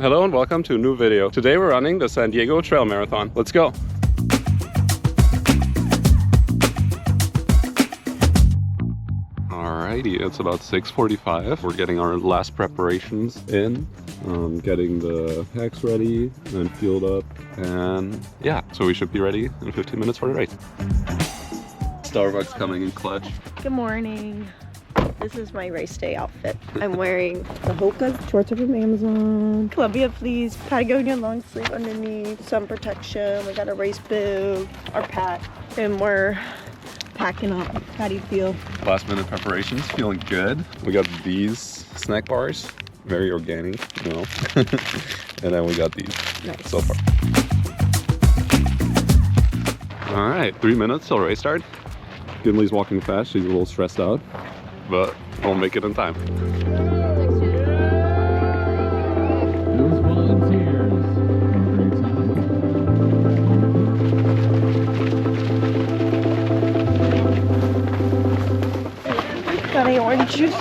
Hello and welcome to a new video. Today we're running the San Diego Trail Marathon. Let's go. Alrighty, it's about 6:45. We're getting our last preparations in. Getting the packs ready and fueled up, and yeah, so we should be ready in 15 minutes for the race. Starbucks coming in clutch. Good morning. This is my race day outfit. I'm wearing the Hoka shorts are from Amazon, Columbia fleece, Patagonia long sleeve underneath, sun protection. We got a race boot, our pack, and we're packing up. How do you feel? Last minute preparations, feeling good. We got these snack bars, very organic, you know. And then we got these. Nice. So far. All right, 3 minutes till race start. Gimli's walking fast, she's a little stressed out, but we'll make it in time. Those volunteers. Got any orange juice?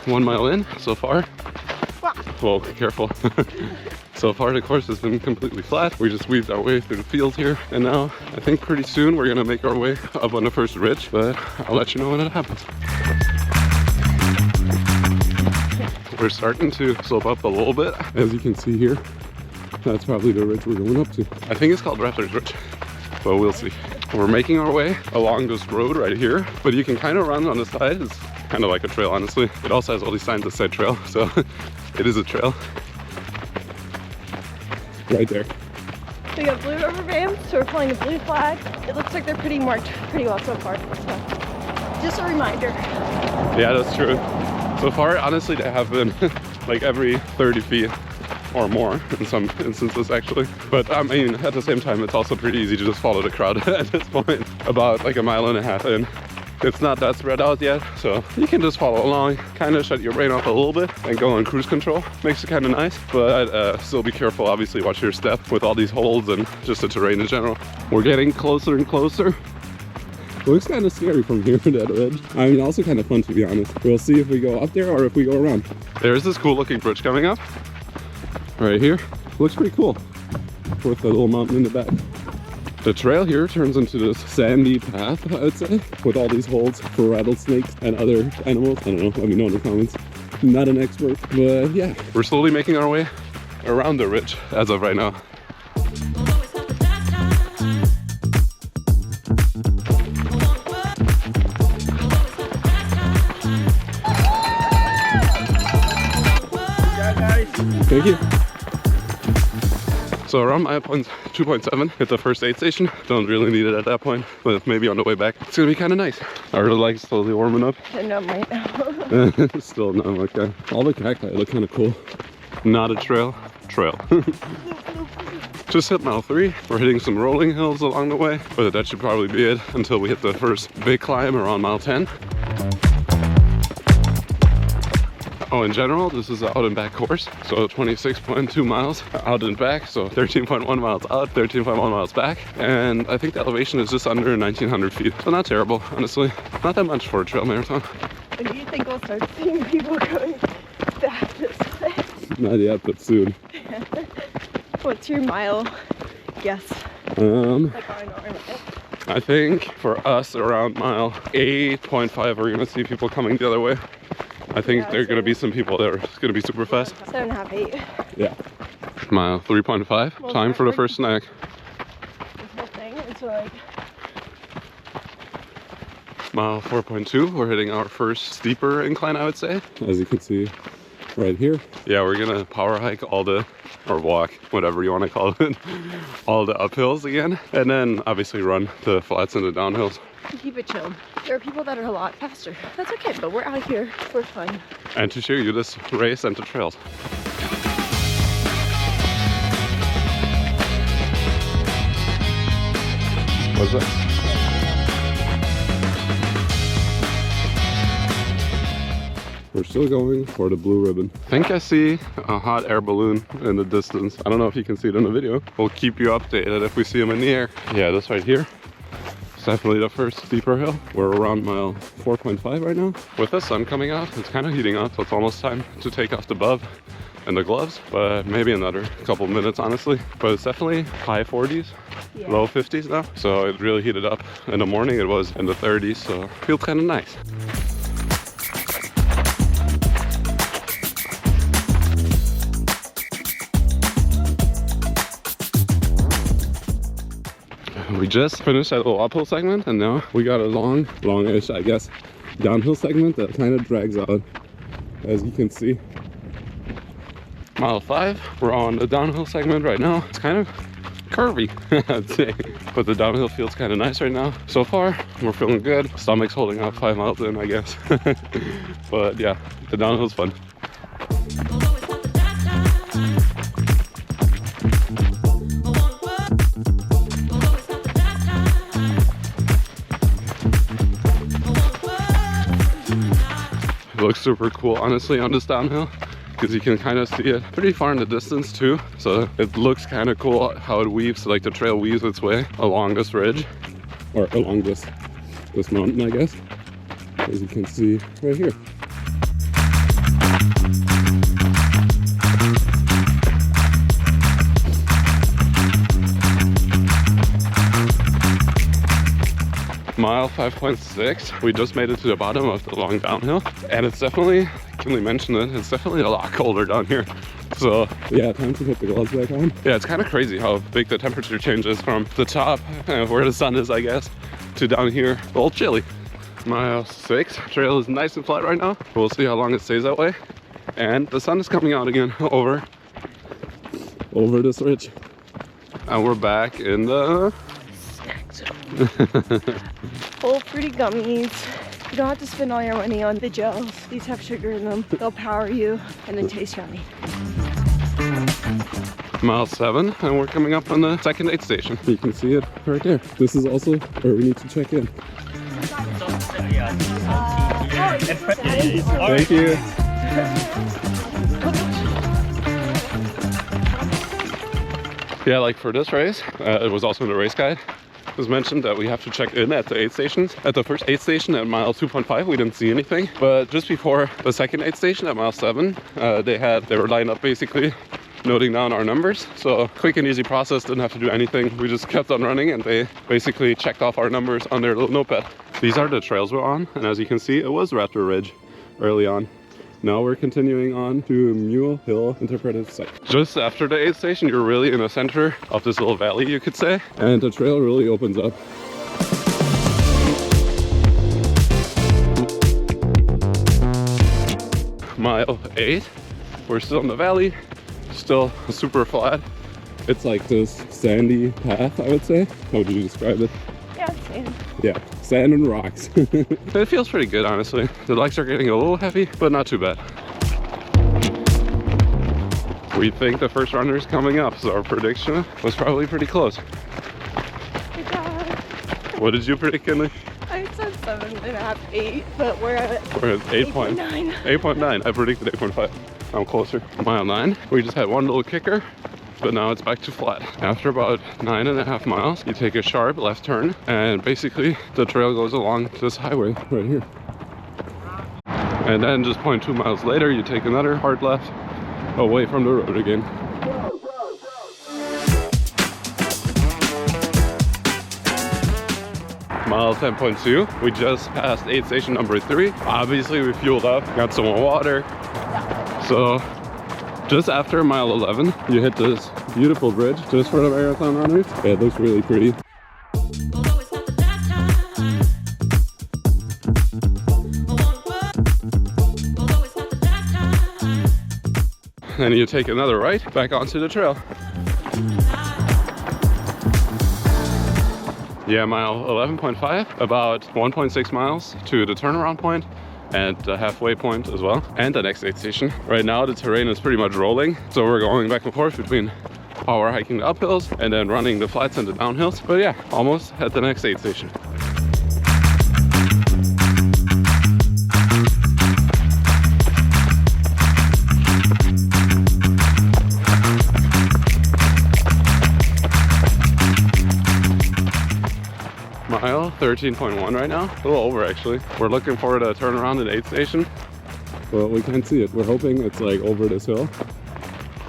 1 mile in so far. Wow. Whoa, careful. So far the course has been completely flat. We just weaved our way through the fields here, and now I think pretty soon we're gonna make our way up on the first ridge, but I'll let you know when it happens. We're starting to slope up a little bit. As you can see here, that's probably the ridge we're going up to. I think it's called Raptor's Ridge, but we'll see. We're making our way along this road right here, but you can kind of run on the side. It's kind of like a trail, honestly. It also has all these signs that say trail, so it is a trail. Right there. We got blue rubber bands, so we're pulling a blue flag. It looks like they're pretty marked pretty well so far. So just a reminder. Yeah, that's true. So far, honestly, they have been like every 30 feet or more in some instances actually. But I mean, at the same time, it's also pretty easy to just follow the crowd at this point. About like a mile and a half in. It's not that spread out yet, so you can just follow along, kind of shut your brain off a little bit and go on cruise control. Makes it kind of nice, but still be careful. Obviously, watch your step with all these holes and just the terrain in general. We're getting closer and closer. Looks kind of scary from here to that ridge. I mean, also kind of fun to be honest. We'll see if we go up there or if we go around. There's this cool looking bridge coming up right here. Looks pretty cool with the little mountain in the back. The trail here turns into this sandy path, I would say, with all these holes for rattlesnakes and other animals. I don't know, let me know in the comments. I'm not an expert, but yeah. We're slowly making our way around the ridge as of right now. Thank you. So around mile 2.7, hit the first aid station. Don't really need it at that point, but maybe on the way back, it's gonna be kind of nice. I really like slowly warming up. I know right now. Still numb, okay. All the cacti look kind of cool. Not a trail. Just hit mile 3. We're hitting some rolling hills along the way, but that should probably be it until we hit the first big climb around mile 10. Oh, in general, this is an out and back course. So 26.2 miles out and back. So 13.1 miles out, 13.1 miles back. And I think the elevation is just under 1,900 feet. So not terrible, honestly. Not that much for a trail marathon. When do you think we'll start seeing people going back this way? Not yet, but soon. What's your mile guess? Like on our I think for us around mile 8.5, we're gonna see people coming the other way. I think there are going to be some people that are going to be super fast. 7.5, 8. Yeah. Mile 3.5. Well, time for the first snack. This whole thing is like... Mile 4.2. We're hitting our first steeper incline, I would say. As you can see right here. Yeah, we're going to power hike all the, or walk, whatever you want to call it, all the uphills again. And then obviously run the flats and the downhills. Keep it chill. There are people that are a lot faster. That's okay, but we're out here for fun. And to show you this race and the trails. What's that? We're still going for the blue ribbon. I think I see a hot air balloon in the distance. I don't know if you can see it in the video. We'll keep you updated if we see them in the air. Yeah, this right here. It's definitely the first steeper hill. We're around mile 4.5 right now. With the sun coming out, it's kind of heating up, so it's almost time to take off the buff and the gloves, but maybe another couple minutes, honestly. But it's definitely high 40s, low 50s now. So it really heated up. In the morning, it was in the 30s, so it feels kind of nice. We just finished that little uphill segment, and now we got a longish, I guess, downhill segment that kind of drags out, as you can see. Mile 5, we're on the downhill segment right now. It's kind of curvy, I'd say, but the downhill feels kind of nice right now. So far, we're feeling good. Stomach's holding up 5 miles in, I guess. But yeah, the downhill's fun. It looks super cool, honestly, on this downhill, because you can kind of see it pretty far in the distance too. So it looks kind of cool how it weaves, like the trail weaves its way along this ridge, or along this mountain, I guess, as you can see right here. Mile 5.6, we just made it to the bottom of the long downhill, and it's definitely, Kinley mentioned it, it's definitely a lot colder down here. So yeah, time to put the gloves back on. Yeah, it's kind of crazy how big the temperature changes from the top, where the sun is, I guess, to down here, a little chilly. Mile 6, trail is nice and flat right now. We'll see how long it stays that way. And the sun is coming out again over this ridge. And we're back in the Whole fruity gummies. You don't have to spend all your money on the gels. These have sugar in them. They'll power you and they taste yummy. Mile 7, and we're coming up on the second aid station. You can see it right there. This is also where we need to check in. Thank you. Yeah, like for this race, it was also in the race guide. It was mentioned that we have to check in at the aid stations. At the first aid station at mile 2.5, we didn't see anything. But just before the second aid station at mile 7, they were lined up basically noting down our numbers. So quick and easy process, didn't have to do anything. We just kept on running and they basically checked off our numbers on their little notepad. These are the trails we're on. And as you can see, it was Raptor Ridge early on. Now we're continuing on to Mule Hill Interpretive Site. Just after the aid station, you're really in the center of this little valley, you could say. And the trail really opens up. Mile 8, we're still in the valley, still super flat. It's like this sandy path, I would say. How would you describe it? Yeah, sand. Yeah, sand and rocks. It feels pretty good, honestly. The legs are getting a little heavy, but not too bad. We think the first runner is coming up, so our prediction was probably pretty close. Good job. What did you predict, Kinley? I said 7.5, 8, but we're at 8.9. 8.9. I predicted 8.5. I'm closer. Mile 9. We just had one little kicker, but now it's back to flat. After about 9.5 miles, you take a sharp left turn, and basically the trail goes along this highway right here. And then just 0.2 miles later, you take another hard left away from the road again. Mile 10.2, we just passed aid station number 3. Obviously we fueled up, got some more water. So just after mile 11, you hit this beautiful bridge just for the marathon runners. Yeah, it looks really pretty. And you take another right back onto the trail. Yeah, mile 11.5, about 1.6 miles to the turnaround point and the halfway point as well, and the next aid station. Right now the terrain is pretty much rolling, so we're going back and forth between power hiking the uphills and then running the flats and the downhills. But yeah, almost at the next aid station. mile, 13.1 right now. A little over actually. We're looking for the turnaround at aid station. Well, we can't see it. We're hoping it's like over this hill.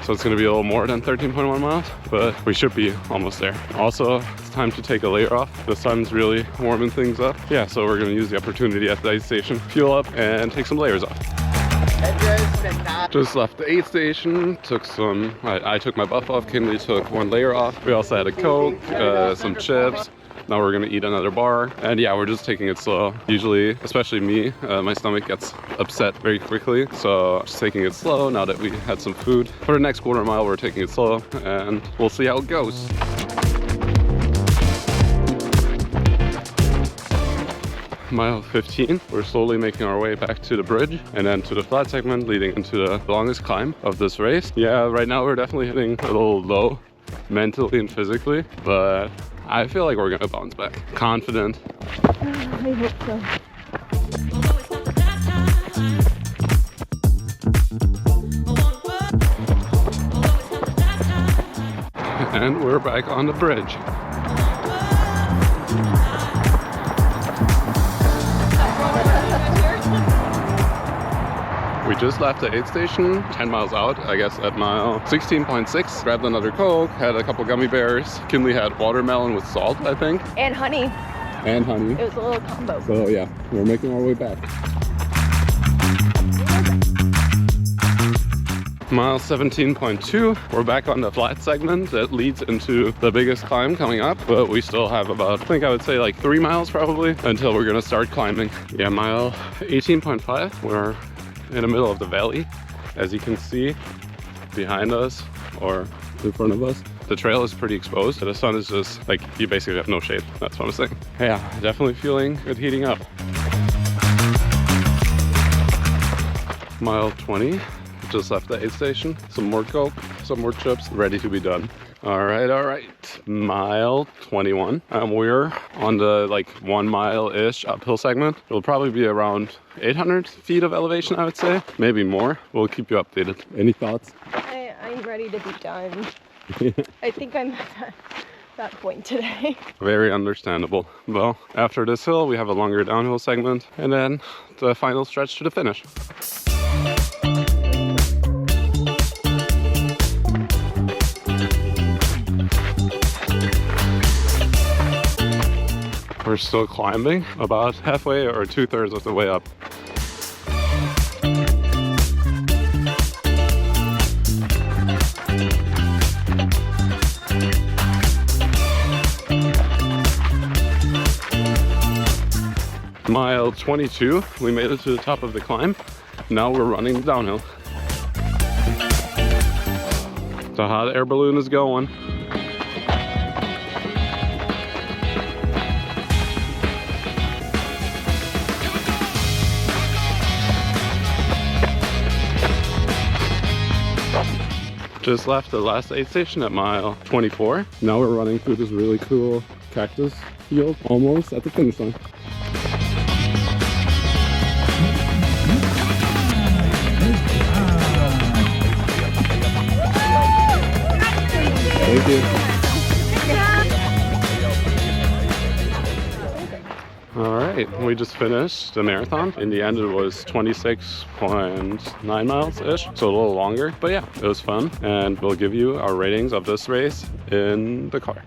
So it's gonna be a little more than 13.1 miles, but we should be almost there. Also, it's time to take a layer off. The sun's really warming things up. Yeah, so we're gonna use the opportunity at the aid station, fuel up and take some layers off. Just left the aid station, took some, I took my buff off, Kinley took one layer off. We also had a Coke, some chips. Now we're gonna eat another bar. And yeah, we're just taking it slow. Usually, especially me, my stomach gets upset very quickly. So just taking it slow now that we had some food. For the next quarter mile, we're taking it slow and we'll see how it goes. Mile 15, we're slowly making our way back to the bridge and then to the flat segment leading into the longest climb of this race. Yeah, right now we're definitely hitting a little low mentally and physically, but I feel like we're gonna bounce back. Confident. I hope so. And we're back on the bridge. We just left the aid station, 10 miles out, I guess at mile 16.6. Grabbed another Coke, had a couple gummy bears. Kinley had watermelon with salt, I think. And honey. And honey. It was a little combo. So yeah, we're making our way back. Mile 17.2, we're back on the flat segment that leads into the biggest climb coming up, but we still have about, I think I would say like 3 miles probably until we're gonna start climbing. Yeah, mile 18.5, we're in the middle of the valley. As you can see behind us or in front of us, the trail is pretty exposed. The sun is just like, you basically have no shade. That's what I'm saying. Yeah, definitely feeling it heating up. Mile 20, just left the aid station. Some more Coke, some more chips, ready to be done. All right. Mile 21. We're on the like 1 mile-ish uphill segment. It'll probably be around 800 feet of elevation, I would say. Maybe more. We'll keep you updated. Any thoughts? I'm ready to be done. I think I'm at that point today. Very understandable. Well, after this hill, we have a longer downhill segment and then the final stretch to the finish. We're still climbing, about halfway or 2/3 of the way up. Mile 22, we made it to the top of the climb. Now we're running downhill. The hot air balloon is going. Just left the last aid station at mile 24. Now we're running through this really cool cactus field, almost at the finish line. Thank you. All right, we just finished the marathon. In the end, it was 26.9 miles-ish, so a little longer. But yeah, it was fun, and we'll give you our ratings of this race in the car.